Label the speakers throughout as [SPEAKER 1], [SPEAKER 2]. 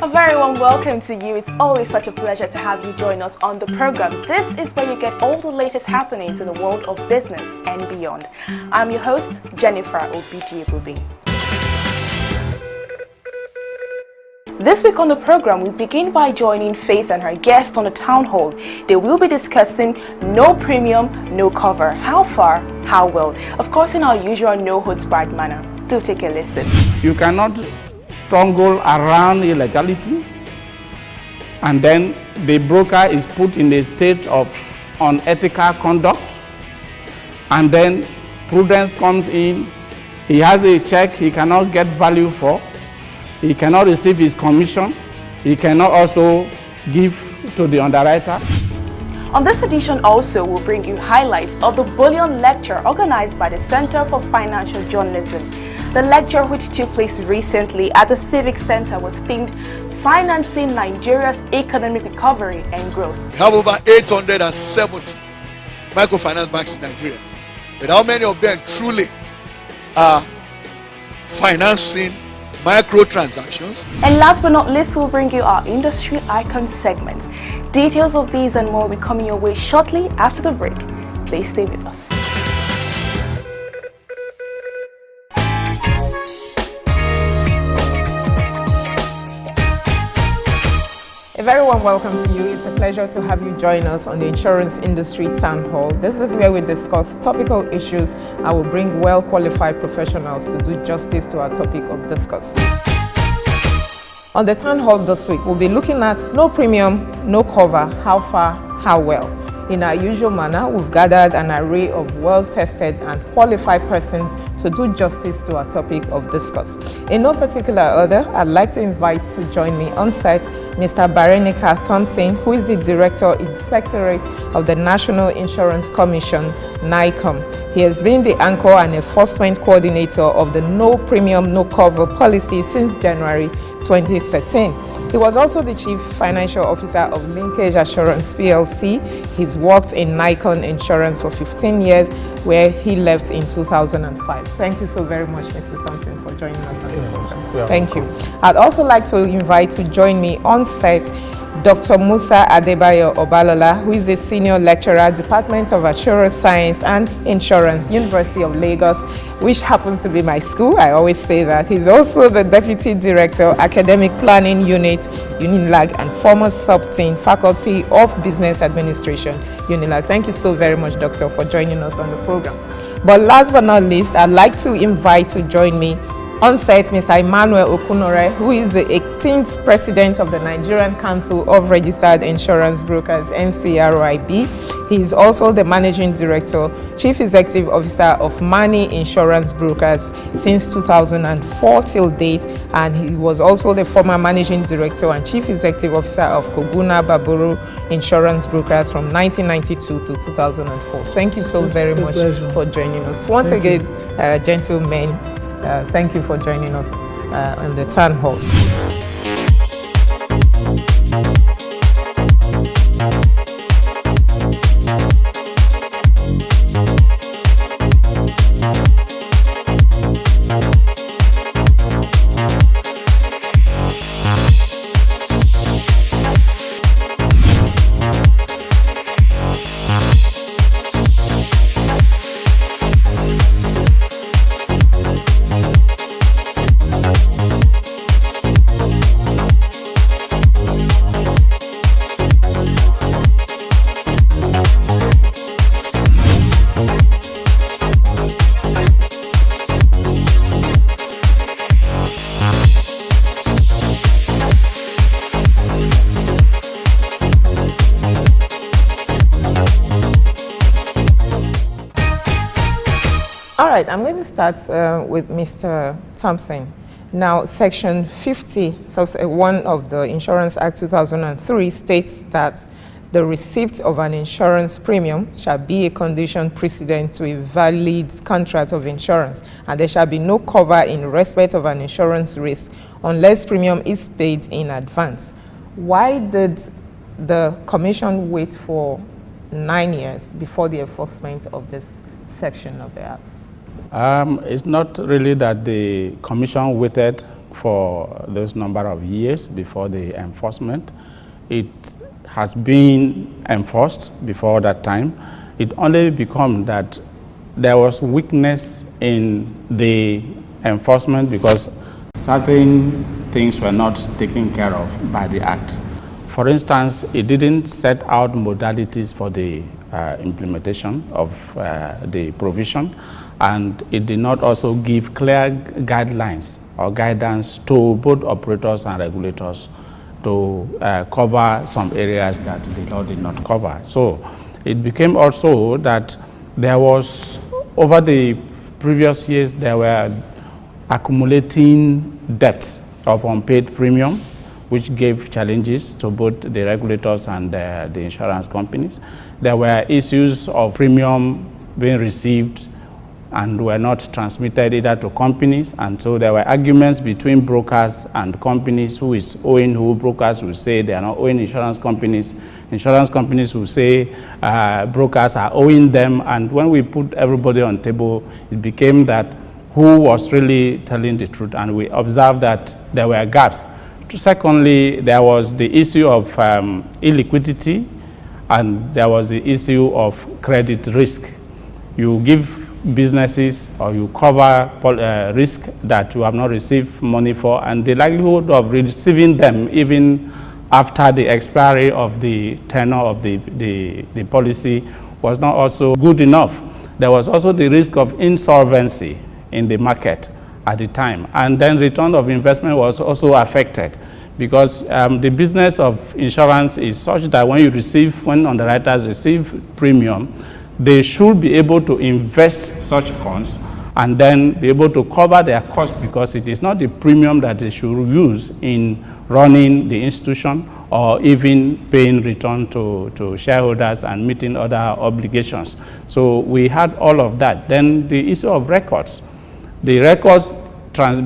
[SPEAKER 1] A very warm welcome to you. It's always such a pleasure to have you join us on the program. This is where you get all the latest happenings in the world of business and beyond. I'm your host, Jennifer Obidi. This week on the program, we begin by joining Faith and her guest on the town hall. They will be discussing no premium, no cover. How far, how well? Of course, in our usual no hoods barred manner. Do take a listen.
[SPEAKER 2] You cannot struggle around illegality, and then the broker is put in a state of unethical conduct, and then prudence comes in. He has a check he cannot get value for. He cannot receive his commission. He cannot also give to the underwriter.
[SPEAKER 1] On this edition also, we'll bring you highlights of the Bullion Lecture organized by the Center for Financial Journalism. The lecture, which took place recently at the Civic Center, was themed Financing Nigeria's Economic Recovery and Growth.
[SPEAKER 3] We have over 870 microfinance banks in Nigeria. But how many of them truly are financing microtransactions?
[SPEAKER 1] And last but not least, we'll bring you our Industry Icon segment. Details of these and more will be coming your way shortly after the break. Please stay with us.
[SPEAKER 4] A very warm welcome to you. It's a pleasure to have you join us on the Insurance Industry Town Hall. This is where we discuss topical issues and will bring well-qualified professionals to do justice to our topic of discuss. On the Town Hall this week, we'll be looking at no premium, no cover, how far, how well. In our usual manner, we've gathered an array of well-tested and qualified persons to do justice to our topic of discuss. In no particular order, I'd like to invite to join me on site Mr. Barenika Thompson, who is the Director Inspectorate of the National Insurance Commission, NIGERIAN. He has been the anchor and enforcement coordinator of the No Premium, No Cover policy since January 2013. He was also the Chief Financial Officer of Linkage Assurance PLC. He's worked in NIGERIAN Insurance for 15 years, where he left in 2005. Thank you so very much, Mr. Thompson, for joining us on the program. Thank you. I'd also like to invite to join me on site Dr. Musa Adebayo Obalola, who is a senior lecturer, Department of Actuarial Science and Insurance, University of Lagos, which happens to be my school. I always say that. He's also the Deputy Director, Academic Planning Unit, UNILAG, and former sub-dean, Faculty of Business Administration, UNILAG. Thank you so very much, Doctor, for joining us on the program. But last but not least, I'd like to invite to join me on site Mr. Emmanuel Okunore, who is the 18th President of the Nigerian Council of Registered Insurance Brokers, NCRIB. He is also the Managing Director, Chief Executive Officer of Mani Insurance Brokers since 2004 till date, and he was also the former Managing Director and Chief Executive Officer of Koguna Baburu Insurance Brokers from 1992 to 2004. Thank you so very much for joining us. Once again, gentlemen, thank you for joining us on the Town Hall. All right, I'm going to start with Mr. Thompson. Now, Section 50, one of the Insurance Act 2003 states that the receipt of an insurance premium shall be a condition precedent to a valid contract of insurance, and there shall be no cover in respect of an insurance risk unless premium is paid in advance. Why did the Commission wait for 9 years before the enforcement of this section of the Act?
[SPEAKER 2] It's not really that the Commission waited for those number of years before the enforcement. It has been enforced before that time. It only became that there was weakness in the enforcement because certain things were not taken care of by the Act. For instance, it didn't set out modalities for the implementation of the provision, and it did not also give clear guidelines or guidance to both operators and regulators to cover some areas that the law did not cover. So it became also that there was, over the previous years, there were accumulating debts of unpaid premium, which gave challenges to both the regulators and the insurance companies. There were issues of premium being received and were not transmitted either to companies, and so there were arguments between brokers and companies, who is owing who. Brokers will say they are not owing insurance companies will say brokers are owing them, and when we put everybody on table, it became that who was really telling the truth, and we observed that there were gaps. Secondly, there was the issue of illiquidity, and there was the issue of credit risk. You give businesses or you cover risk that you have not received money for, and the likelihood of receiving them even after the expiry of the tenure of the policy was not also good enough. There was also the risk of insolvency in the market at the time, and then return of investment was also affected, because the business of insurance is such that when underwriters receive premium, they should be able to invest such funds and then be able to cover their cost, because it is not the premium that they should use in running the institution or even paying return to shareholders and meeting other obligations. So we had all of that. Then the issue of records. The records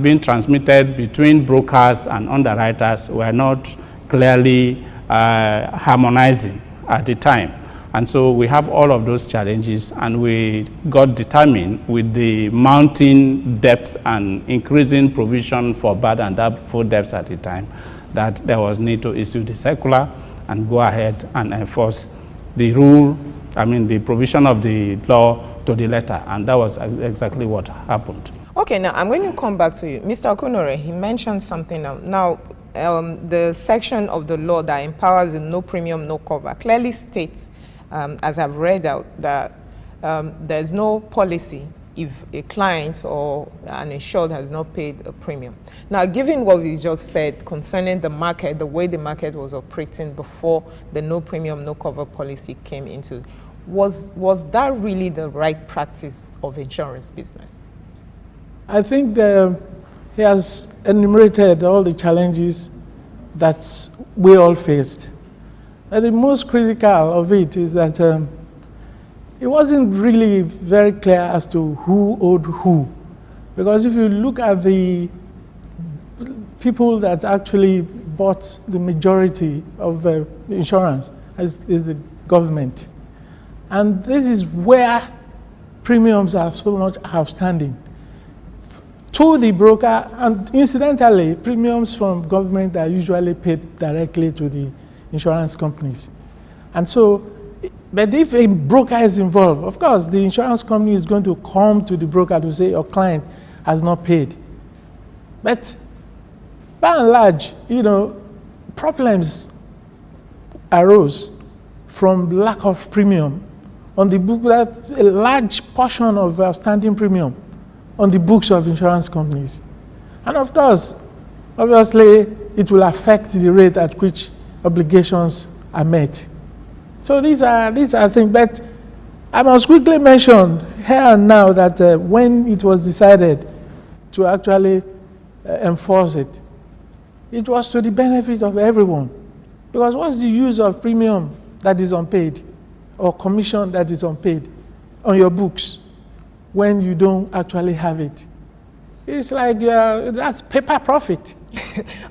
[SPEAKER 2] being transmitted between brokers and underwriters were not clearly harmonizing at the time. And so we have all of those challenges, and we got determined with the mounting debts and increasing provision for bad and doubtful debts at the time that there was need to issue the circular and go ahead and enforce the the provision of the law to the letter. And that was exactly what happened.
[SPEAKER 4] Okay, now I'm going to come back to you. Mr. Okunore, he mentioned something now. The section of the law that empowers the no premium, no cover clearly states, as I've read out, that there's no policy if a client or an insured has not paid a premium. Now, given what we just said concerning the market, the way the market was operating before the no premium, no cover policy came into, was that really the right practice of insurance business?
[SPEAKER 5] I think he has enumerated all the challenges that we all faced. And the most critical of it is that it wasn't really very clear as to who owed who. Because if you look at the people that actually bought the majority of insurance, is the government. And this is where premiums are so much outstanding. To the broker, and incidentally, premiums from government are usually paid directly to the insurance companies. And so, but if a broker is involved, of course, the insurance company is going to come to the broker to say your client has not paid. But by and large, problems arose from lack of premium on the book. That a large portion of outstanding premium on the books of insurance companies. And of course, obviously, it will affect the rate at which obligations are met. So these are things, but I must quickly mention here and now that when it was decided to actually enforce it, it was to the benefit of everyone. Because what's the use of premium that is unpaid or commission that is unpaid on your books when you don't actually have it? It's like that's paper profit.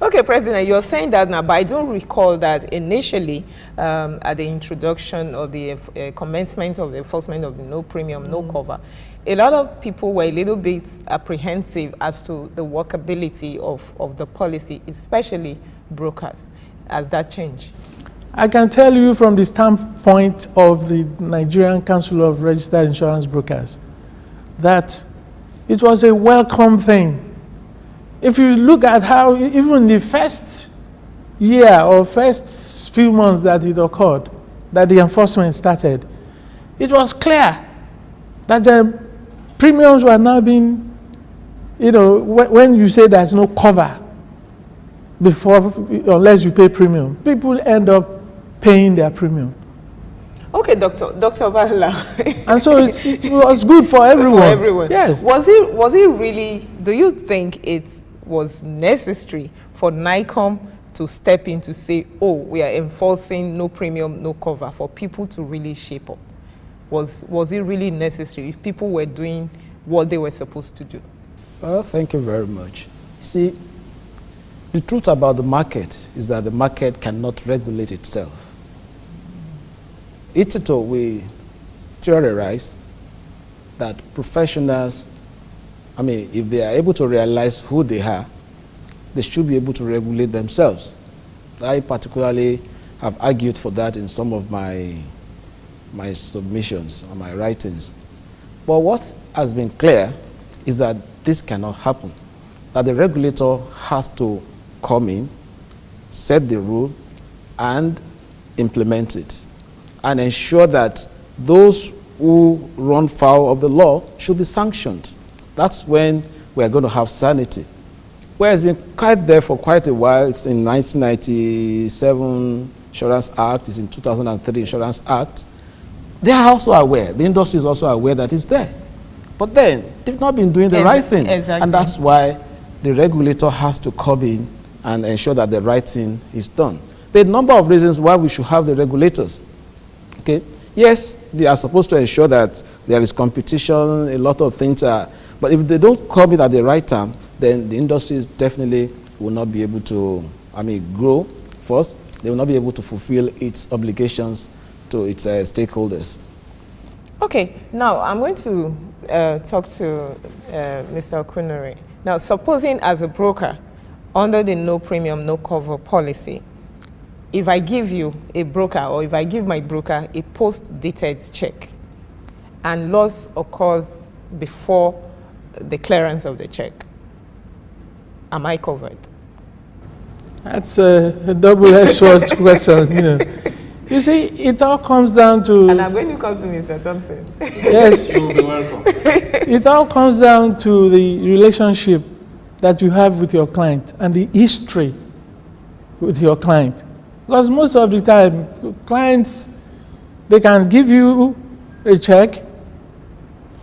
[SPEAKER 4] Okay, President, you're saying that now, but I don't recall that initially at the introduction of the commencement of the enforcement of the no premium, no cover, a lot of people were a little bit apprehensive as to the workability of the policy, especially brokers. Has that changed?
[SPEAKER 5] I can tell you from the standpoint of the Nigerian Council of Registered Insurance Brokers that it was a welcome thing. If you look at how even the first year or first few months that it occurred, that the enforcement started, it was clear that the premiums were now being, when you say there's no cover before, unless you pay premium, people end up paying their premium.
[SPEAKER 4] Okay, Dr. Bahla.
[SPEAKER 5] And so it was good for everyone.
[SPEAKER 4] For everyone.
[SPEAKER 5] Yes.
[SPEAKER 4] Was it really, do you think it was necessary for NICOM to step in to say, oh, we are enforcing no premium, no cover, for people to really shape up? Was it really necessary if people were doing what they were supposed to do?
[SPEAKER 6] Well, thank you very much. See, the truth about the market is that the market cannot regulate itself. We theorize that professionals, if they are able to realize who they are, they should be able to regulate themselves. I particularly have argued for that in some of my submissions and my writings. But what has been clear is that this cannot happen, that the regulator has to come in, set the rule, and implement it, and ensure that those who run foul of the law should be sanctioned. That's when we're going to have sanity. Where it's been quite there for quite a while. It's in 1997 Insurance Act, it's in 2003 Insurance Act. They are also aware, the industry is also aware that it's there. But then, they've not been doing the right thing.
[SPEAKER 4] Exactly.
[SPEAKER 6] And that's why the regulator has to come in and ensure that the right thing is done. There are a number of reasons why we should have the regulators. Okay? Yes, they are supposed to ensure that there is competition, a lot of things are, but if they don't come in at the right time, then the industry definitely will not be able to, grow first. They will not be able to fulfill its obligations to its stakeholders.
[SPEAKER 4] Okay, now I'm going to talk to Mr. Okunere. Now, supposing as a broker, under the no premium, no cover policy, if I give you a broker, or if I give my broker a post-dated check, and loss occurs before the clearance of the check, am I covered?
[SPEAKER 5] That's a double-edged sword question. You see, it all comes down to...
[SPEAKER 4] And I'm going to come to Mr. Thompson.
[SPEAKER 5] Yes.
[SPEAKER 2] You will be welcome.
[SPEAKER 5] It all comes down to the relationship that you have with your client and the history with your client. Because most of the time, clients, they can give you a check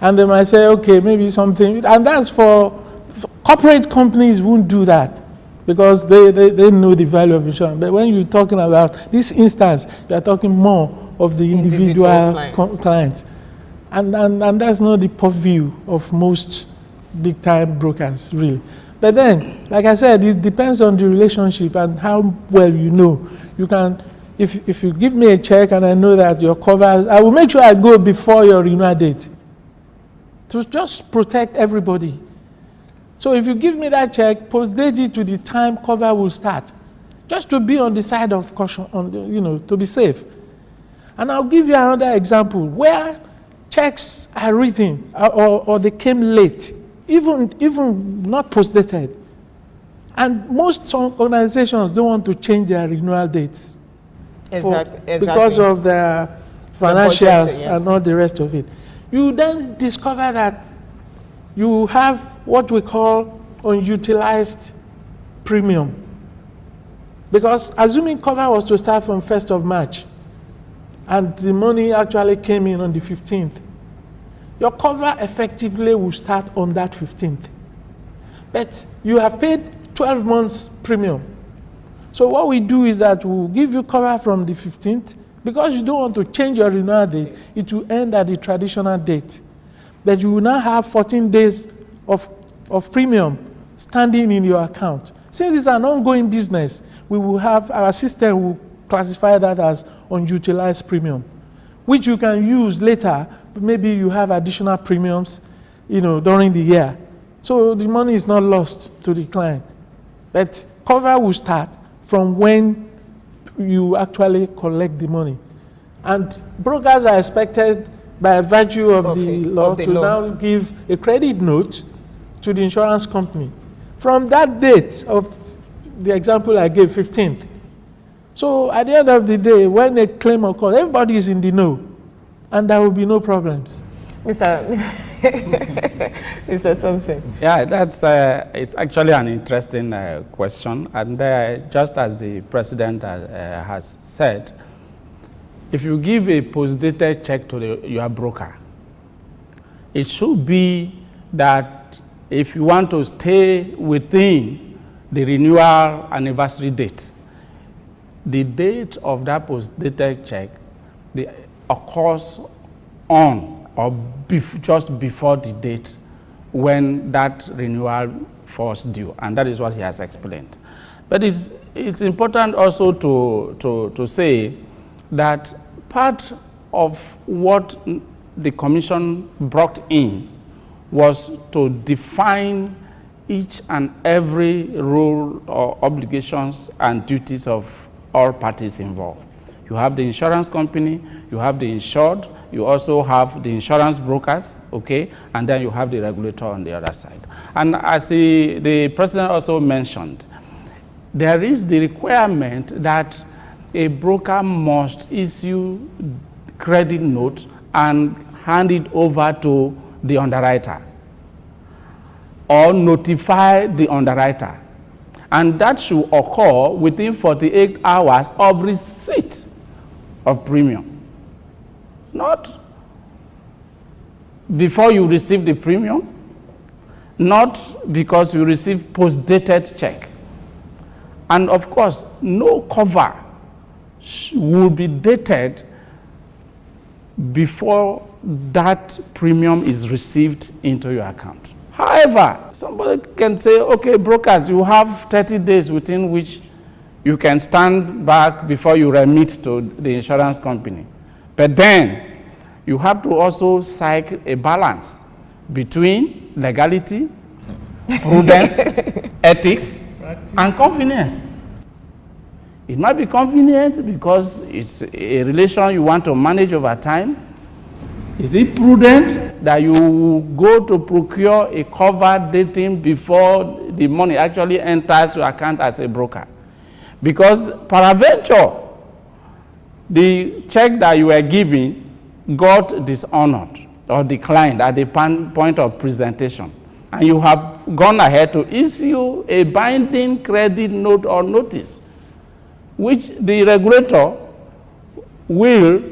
[SPEAKER 5] and they might say, okay, maybe something, and that's for corporate companies won't do that because they know the value of insurance. But when you're talking about this instance, you're talking more of the individual clients. And that's not the purview of most big-time brokers, really. But then, like I said, it depends on the relationship and how well you know. You can, if you give me a check and I know that your covers, I will make sure I go before your renewal date to just protect everybody. So if you give me that check, post-date it to the time cover will start, just to be on the side of caution, to be safe. And I'll give you another example where checks are written or they came late, even not post-dated. And most organizations don't want to change their renewal dates because of their financials and all the rest of it. You then discover that you have what we call unutilized premium. Because assuming cover was to start from 1st of March, and the money actually came in on the 15th, your cover effectively will start on that 15th. But you have paid 12 months premium. So what we do is that we'll give you cover from the 15th, because you don't want to change your renewal date, it will end at the traditional date. But you will now have 14 days of premium standing in your account. Since it's an ongoing business, we will have, our system will classify that as unutilized premium, which you can use later. Maybe you have additional premiums during the year. So the money is not lost to the client. But cover will start from when you actually collect the money. And brokers are expected by virtue of the law to now give a credit note to the insurance company from that date of the example I gave, 15th. So at the end of the day, when a claim occurs, everybody is in the know, and there will be no problems.
[SPEAKER 4] Mr. Thompson.
[SPEAKER 2] Yeah, it's actually an interesting question. And just as the president has said, if you give a post-dated check to your broker, it should be that if you want to stay within the renewal anniversary date, the date of that post-dated check occurs on or just before the date when that renewal falls due, and that is what he has explained. But it's important also to say that part of what the commission brought in was to define each and every rule or obligations and duties of all parties involved. You have the insurance company, you have the insured, you also have the insurance brokers, okay, and then you have the regulator on the other side. And as the president also mentioned, there is the requirement that a broker must issue credit notes and hand it over to the underwriter or notify the underwriter. And that should occur within 48 hours of receipt of premium. Not before you receive the premium, not because you receive post-dated check. And of course, no cover will be dated before that premium is received into your account. However, somebody can say, okay, brokers, you have 30 days within which you can stand back before you remit to the insurance company. But then you have to also strike a balance between legality, prudence, ethics, and convenience. It might be convenient because it's a relation you want to manage over time. Is it prudent that you go to procure a cover dating before the money actually enters your account as a broker? Because peradventure, the check that you were giving got dishonored or declined at the point of presentation, and you have gone ahead to issue a binding credit note or notice, which the regulator will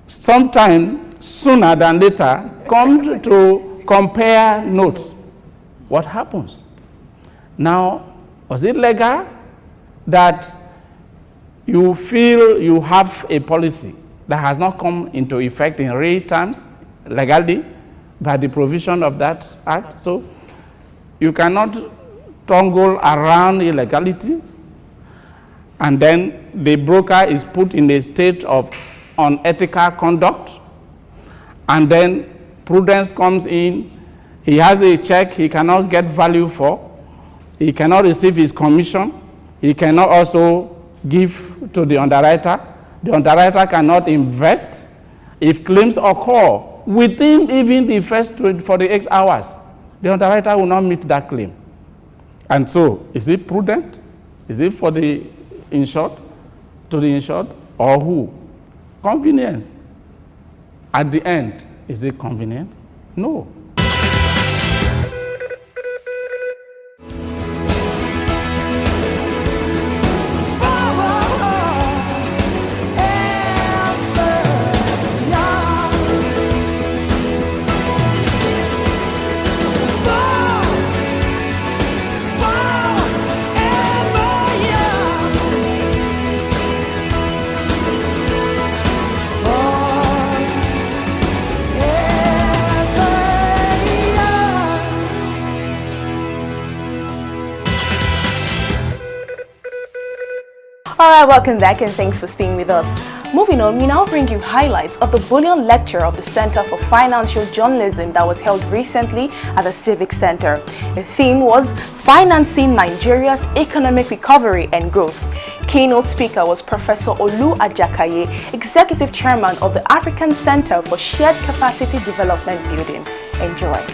[SPEAKER 2] sometime sooner than later come to compare notes. What happens? Now, was it legal that you feel you have a policy that has not come into effect in real terms, legally, by the provision of that act? So you cannot toggle around illegality, and then the broker is put in a state of unethical conduct, and then prudence comes in. He has a check he cannot get value for, he cannot receive his commission, he cannot also give to the underwriter. The underwriter cannot invest. If claims occur within even the first 48 hours, the underwriter will not meet that claim. And so, is it prudent? Is it for the insured, to the insured, or who? Convenience. At the end, is it convenient? No.
[SPEAKER 1] Alright, welcome back and thanks for staying with us. Moving on, we now bring you highlights of the Bullion Lecture of the Center for Financial Journalism that was held recently at the Civic Center. The theme was Financing Nigeria's Economic Recovery and Growth. Keynote speaker was Professor Olu Ajakaye, Executive Chairman of the African Center for Shared Capacity Development Building. Enjoy.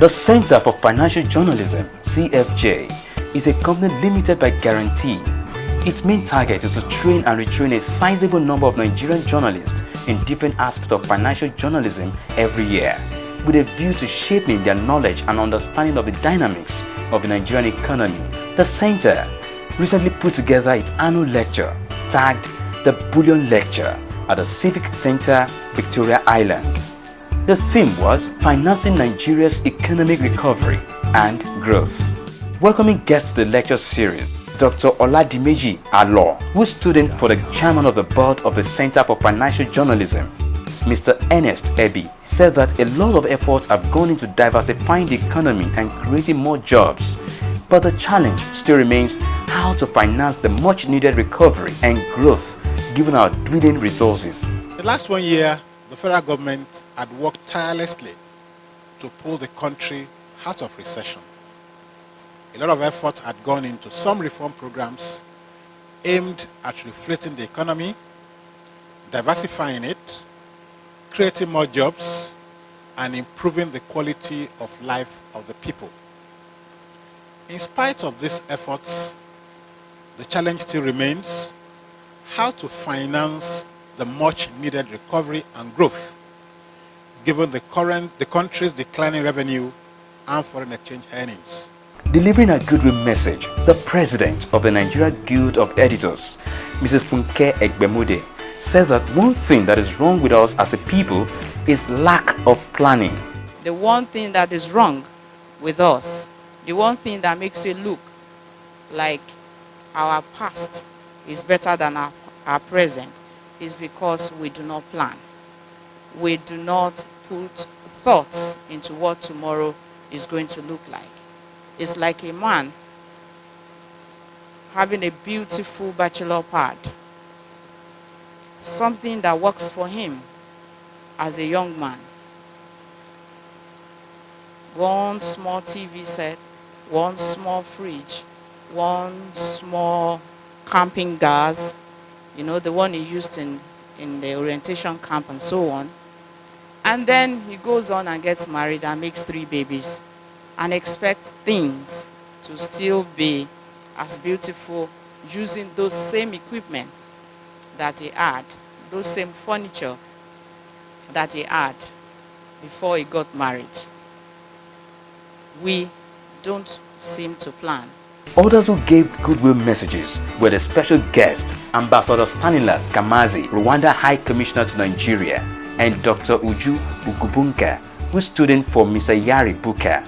[SPEAKER 7] The Center for Financial Journalism, CFJ, is a company limited by guarantee. Its main target is to train and retrain a sizable number of Nigerian journalists in different aspects of financial journalism every year, with a view to shaping their knowledge and understanding of the dynamics of the Nigerian economy. The center recently put together its annual lecture, tagged the Bullion Lecture, at the Civic Center, Victoria Island. The theme was Financing Nigeria's Economic Recovery and Growth. Welcoming guests to the lecture series, Dr. Oladimeji Alo, who stood in for the chairman of the board of the Center for Financial Journalism, Mr. Ernest Ebi, said that a lot of efforts have gone into diversifying the economy and creating more jobs. But the challenge still remains how to finance the much needed recovery and growth given our dwindling resources.
[SPEAKER 8] The last 1 year, the federal government had worked tirelessly to pull the country out of recession. A lot of effort had gone into some reform programs aimed at reflating the economy, diversifying it, creating more jobs, and improving the quality of life of the people. In spite of these efforts, the challenge still remains how to finance the much needed recovery and growth, given the country's declining revenue and foreign exchange earnings.
[SPEAKER 7] Delivering a goodwill message, the president of the Nigeria Guild of Editors, Mrs. Funke Egbemude, said that one thing that is wrong with us as a people is lack of planning.
[SPEAKER 9] The one thing that is wrong with us, the one thing that makes it look like our past is better than our present, is because we do not plan. We do not put thoughts into what tomorrow is going to look like. It's like a man having a beautiful bachelor pad, something that works for him as a young man. One small TV set, one small fridge, one small camping gas, you know, the one he used in the orientation camp and so on. And then he goes on and gets married and makes 3 babies and expects things to still be as beautiful using those same equipment that he had, those same furniture that he had before he got married. We don't seem to plan.
[SPEAKER 7] Others who gave goodwill messages were the special guest, Ambassador Stanislas Kamazi, Rwanda High Commissioner to Nigeria, and Dr. Uju Ugubunka, who stood in for Mr. Yari Buka.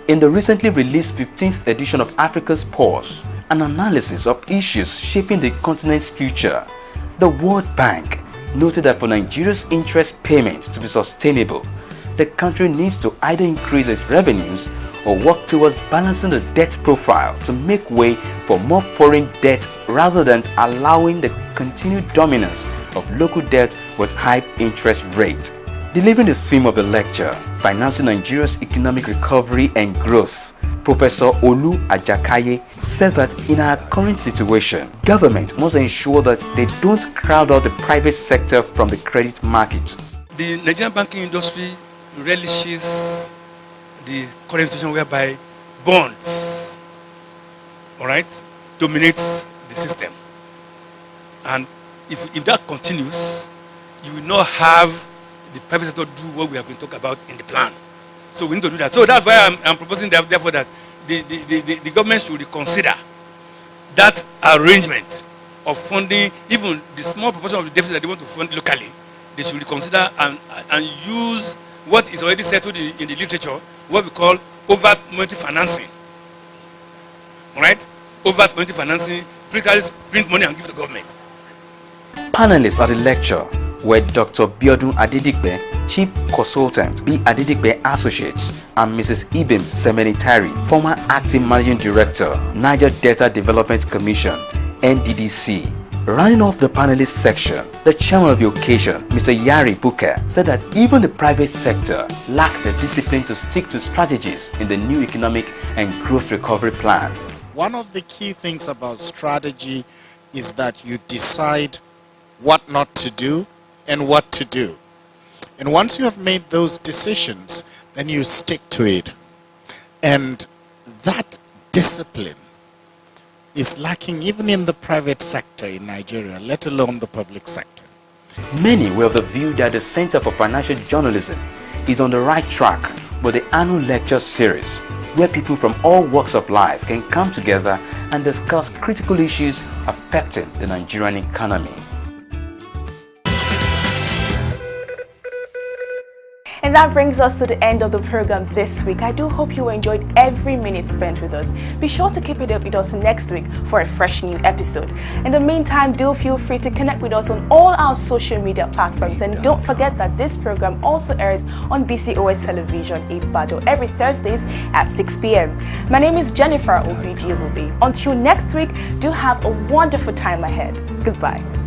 [SPEAKER 7] In the recently released 15th edition of Africa's Pulse, an analysis of issues shaping the continent's future, the World Bank noted that for Nigeria's interest payments to be sustainable, the country needs to either increase its revenues or work towards balancing the debt profile to make way for more foreign debt rather than allowing the continued dominance of local debt with high interest rate. Delivering the theme of the lecture, Financing Nigeria's Economic Recovery and Growth, Professor Olu Ajakaye said that in our current situation, government must ensure that they don't crowd out the private sector from the credit market.
[SPEAKER 10] The Nigerian banking industry relishes the current situation whereby bonds, dominates the system. And if that continues, you will not have the private sector do what we have been talking about in the plan. So we need to do that. So that's why I'm proposing therefore that the government should reconsider that arrangement of funding, even the small proportion of the deficit that they want to fund locally. They should reconsider and use what is already settled in the literature, what we call overt monetary financing. Overt monetary financing, print money and give to the government.
[SPEAKER 7] Panelists at the lecture where Dr. Biodun Adedikbe, Chief Consultant, B. Adedikbe Associates, and Mrs. Ibim Semenitari, former Acting Managing Director, Niger Delta Development Commission, NDDC. Running off the panelist section, the chairman of the occasion, Mr. Yari Booker, said that even the private sector lacked the discipline to stick to strategies in the new economic and growth recovery plan.
[SPEAKER 11] One of the key things about strategy is that you decide what not to do and what to do. And once you have made those decisions, then you stick to it. And that discipline is lacking even in the private sector in Nigeria, let alone the public sector.
[SPEAKER 7] Many were of the view that the Center for Financial Journalism is on the right track with the annual lecture series, where people from all walks of life can come together and discuss critical issues affecting the Nigerian economy.
[SPEAKER 1] And that brings us to the end of the program this week. I do hope you enjoyed every minute spent with us. Be sure to keep it up with us next week for a fresh new episode. In the meantime, do feel free to connect with us on all our social media platforms. And don't forget that this program also airs on BCOS Television Ibadan every Thursdays at 6 p.m. My name is Jennifer Obidi. Until next week, do have a wonderful time ahead. Goodbye.